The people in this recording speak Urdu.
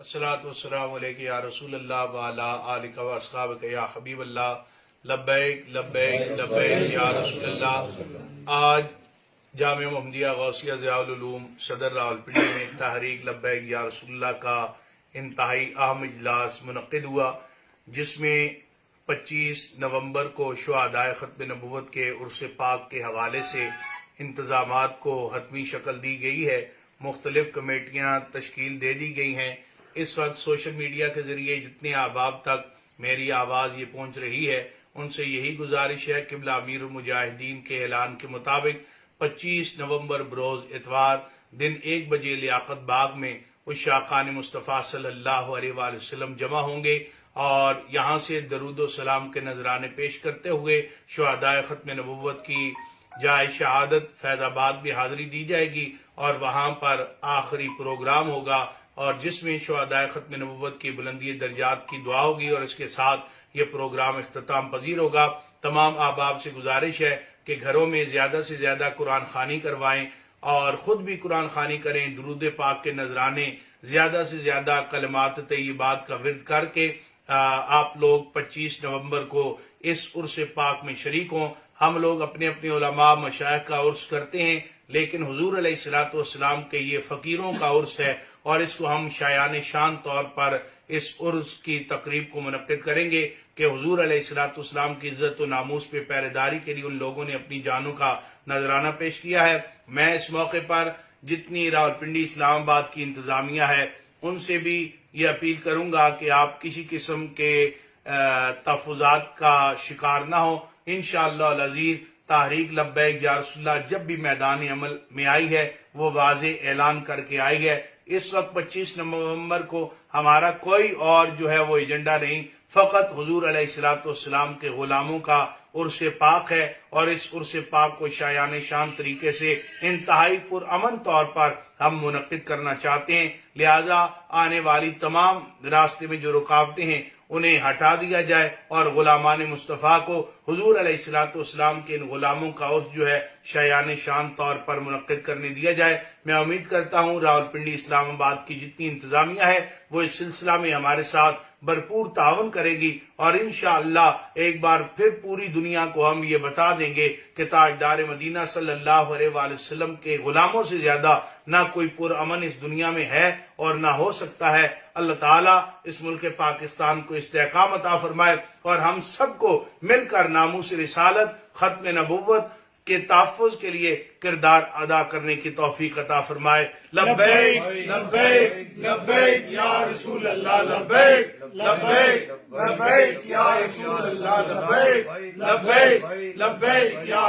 الصلاۃ والسلام علیک یا رسول اللہ وعلی آلک و اصحابک یا حبیب اللہ لبیک لبیک لبیک یا رسول اللہ۔ آج جامعہ محمدیہ غوثیہ ضیاء العلوم صدر راولپنڈی میں تحریک لبیک یا رسول اللہ کا انتہائی اہم اجلاس منعقد ہوا، جس میں 25 نومبر کو شہدائے ختم نبوت کے عرس پاک کے حوالے سے انتظامات کو حتمی شکل دی گئی ہے۔ مختلف کمیٹیاں تشکیل دے دی گئی ہیں۔ اس وقت سوشل میڈیا کے ذریعے جتنے احباب تک میری آواز یہ پہنچ رہی ہے، ان سے یہی گزارش ہے کہ قبلہ امیر المجاہدین کے اعلان کے مطابق 25 نومبر بروز اتوار دن 1 بجے لیاقت باغ میں عشاقان مصطفیٰ صلی اللہ علیہ وآلہ وسلم جمع ہوں گے اور یہاں سے درود و سلام کے نذرانے پیش کرتے ہوئے شہدائے ختم نبوت کی جائے شہادت فیض آباد بھی حاضری دی جائے گی اور وہاں پر آخری پروگرام ہوگا، اور جس میں شہدائے ختم نبوت کی بلندی درجات کی دعا ہوگی اور اس کے ساتھ یہ پروگرام اختتام پذیر ہوگا۔ تمام احباب سے گزارش ہے کہ گھروں میں زیادہ سے زیادہ قرآن خوانی کروائیں اور خود بھی قرآن خوانی کریں، درود پاک کے نذرانے، زیادہ سے زیادہ کلمات طیبات کا ورد کر کے آپ لوگ 25 نومبر کو اس عرس پاک میں شریک ہوں۔ ہم لوگ اپنے اپنے علماء مشائخ کا عرس کرتے ہیں، لیکن حضور علیہ الصلوۃ والسلام کے یہ فقیروں کا عرس ہے اور اس کو ہم شایان شان طور پر اس عرس کی تقریب کو منعقد کریں گے کہ حضور علیہ الصلوۃ والسلام کی عزت و ناموس پہ پہرے داری کے لیے ان لوگوں نے اپنی جانوں کا نذرانہ پیش کیا ہے۔ میں اس موقع پر جتنی راولپنڈی اسلام آباد کی انتظامیہ ہے ان سے بھی یہ اپیل کروں گا کہ آپ کسی قسم کے تحفظات کا شکار نہ ہو۔ انشاءاللہ العزیز تحریک لبیک یا رسول اللہ جب بھی میدان عمل میں آئی ہے وہ واضح اعلان کر کے آئی ہے۔ اس وقت 25 نومبر کو ہمارا کوئی اور جو ہے وہ ایجنڈا نہیں، فقط حضور علیہ الصلوۃ والسلام کے غلاموں کا عرس پاک ہے اور اس عرس پاک کو شایان شان طریقے سے انتہائی پرامن طور پر ہم منعقد کرنا چاہتے ہیں۔ لہذا آنے والی تمام راستے میں جو رکاوٹیں ہیں انہیں ہٹا دیا جائے اور غلامان مصطفیٰ کو حضور علیہ الصلوۃ والسلام کے ان غلاموں کا عرس جو ہے شایان شان طور پر منعقد کرنے دیا جائے۔ میں امید کرتا ہوں راولپنڈی اسلام آباد کی جتنی انتظامیہ ہے وہ اس سلسلہ میں ہمارے ساتھ بھرپور تعاون کرے گی اور انشاءاللہ ایک بار پھر پوری دنیا کو ہم یہ بتا دیں گے کہ تاجدار مدینہ صلی اللہ علیہ وآلہ وسلم کے غلاموں سے زیادہ نہ کوئی پرامن اس دنیا میں ہے اور نہ ہو سکتا ہے۔ اللہ تعالیٰ اس ملک پاکستان کو استحکام عطا فرمائے اور ہم سب کو مل کر ناموس رسالت ختم نبوت کے تحفظ کے لیے کردار ادا کرنے کی توفیق عطا فرمائے۔ لبیک لبیک لبیک یا رسول اللہ، لبیک لبیک لبیک یا رسول اللہ، لبیک لبیک لبیک یا